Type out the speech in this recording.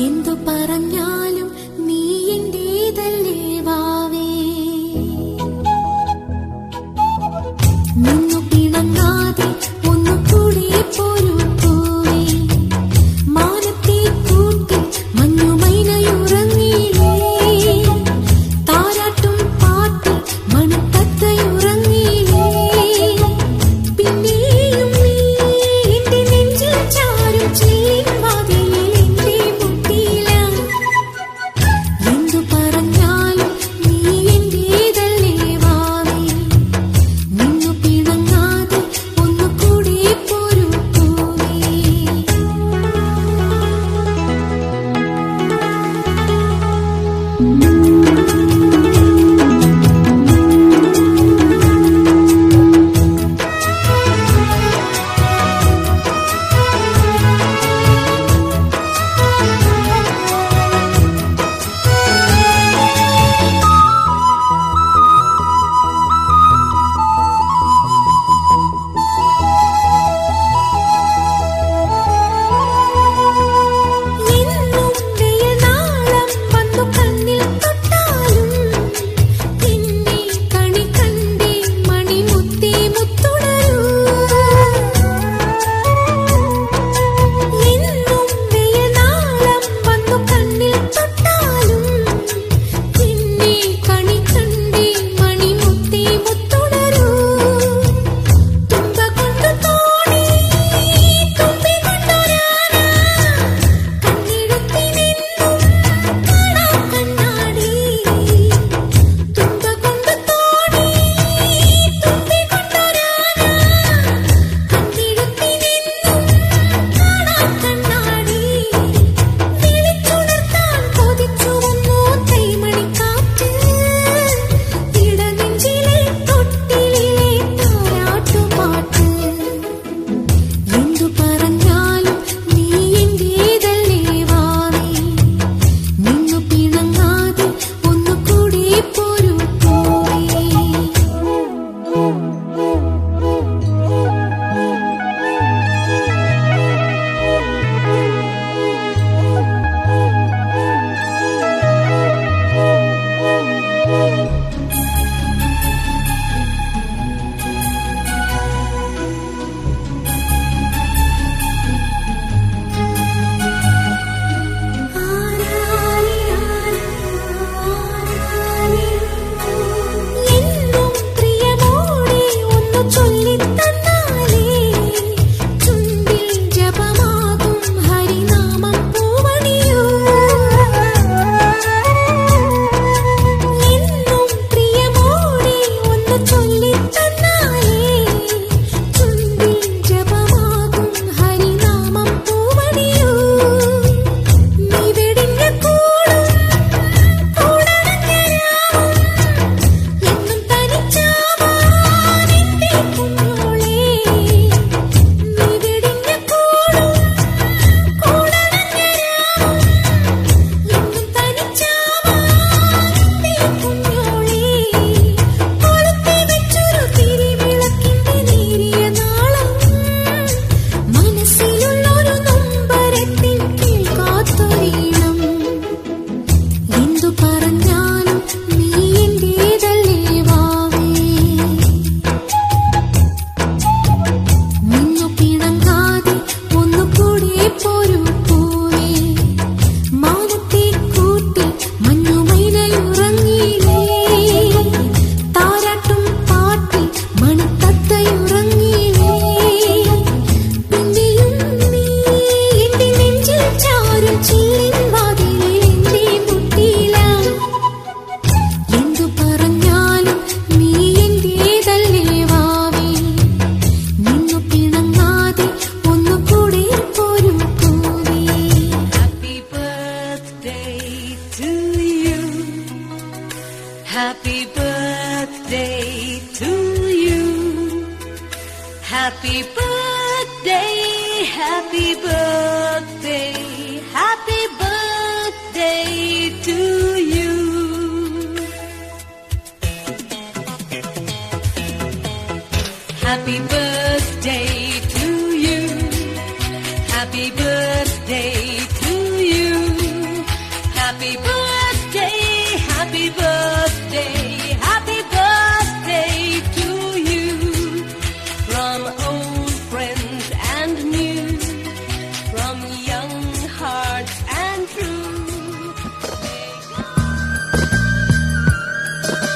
എന്തു പറഞ്ഞാലും നീ എന്റേതല്ലേ വാവേ. നിന്നു പിണങ്ങാതെ ഒന്നുകൂടി പോരൂ പൂവേ. മാനത്തെ കൂട്ടി മഞ്ഞുമൈനയുറങ്ങിയില്ലേ. താരാട്ടും പാട്ട് മണത്തത്തയുറങ്ങിയില്ലേ. പിന്നെയും നീ എന്റെ നെഞ്ചിൽ ചാരും ചേരുവാതിലിൽ എന്റെ മുട്ടിയില. എന്തു പറഞ്ഞാലും നീ എന്റേതല്ലേ വാവേ. നിന്നു പിണങ്ങാതെ ഒന്നുകൂടി പോരൂ പൂവേ. എന്നും വെയിൽ നാളം വന്നു കണ്ണിൽ തൊട്ടാലും എന്നെ കണി കണ്ടേ മണിമുത്തേ മുത്തുടരൂ. എന്നും വെയിൽ നാളം വന്നു കണ്ണിൽ തൊട്ടാലും എന്നെ കണി കണ്ടേ മണിമുത്തേ മുത്തുടരൂ. തുമ്പ കൊണ്ട് തോണി തുമ്പി കൊണ്ടൊരാന കണ്ണെഴുത്തിനെന്നും കാണാം കണ്ണാടി. തുമ്പ കൊണ്ട് തോണി തുമ്പി കൊണ്ടൊരാന കണ്ണെഴുത്തിനെന്നും കാണാം കണ്ണാടി. വിളിച്ചുണർത്താൻ കൊതിച്ചു വന്നു തൈമണിക്കാറ്റ്. ഇടനെഞ്ചിലെ തൊട്ടിലിലെ താരാട്ടുപാട്ട്. എന്തു പറഞ്ഞാലും നീ എന്റേതല്ലേ വാവേ. നിന്നു പിണങ്ങാതെ ഒന്നുകൂടി പോരൂ പൂവേ. എന്നും പ്രിയമോടെ ഒന്നു ചൊല്ലിത്തന്നാലേ ചുണ്ടിൽ ജപമാകും ഹരിനാമം പൂവണിയൂ. എന്നും പ്രിയമോടെ ഒന്നു ചൊല്ലിത്തന്നാലേ ചുണ്ടിൽ ജപമാകും ഹരിനാമം പൂവണിയൂ. നീ വെടിഞ്ഞ കൂടും കൂടണഞ്ഞരാവും എന്നും തനിച്ചാവാൻ എന്റെ കുഞ്ഞോളേ. നീ വെടിഞ്ഞ കൂടും കൂടണഞ്ഞരാവും എന്നും തനിച്ചാവാൻ എന്റെ കുഞ്ഞോളേ. കൊളുത്തി വെച്ചൊരു തിരിവിളക്കിന്റെ നേരിയ നാളം മനസ്സിലുള്ളൊരു നൊമ്പരത്തിൻ കേൾക്കാത്തൊരീണം. എന്തു പറഞ്ഞാലും നീ എന്റേതല്ലേ വാവേ. നിന്നു പിണങ്ങാതെ ഒന്നുകൂടി പോരൂ പൂവേ. മാനത്തെ കൂട്ടി മഞ്ഞുമൈനയുറങ്ങിയില്ലേ. താരാട്ടും പാട്ടിൽ മണിത്തത്തയുറങ്ങിയില്ലേ. പിന്നെയും നീ എന്റെ നെഞ്ചിൽ ചാരും ചേരുവാതിലിൽ എന്റെ മുട്ടിയില. എന്തു പറഞ്ഞാലും നീ എന്റേതല്ലേ വാവേ. നിന്നു പിണങ്ങാതെ ഒന്നുകൂടി പോരൂ പൂവേ. Happy birthday to you. Happy birthday to you. Happy birthday, happy birthday, happy birthday to you. Happy birthday to you. Happy birthday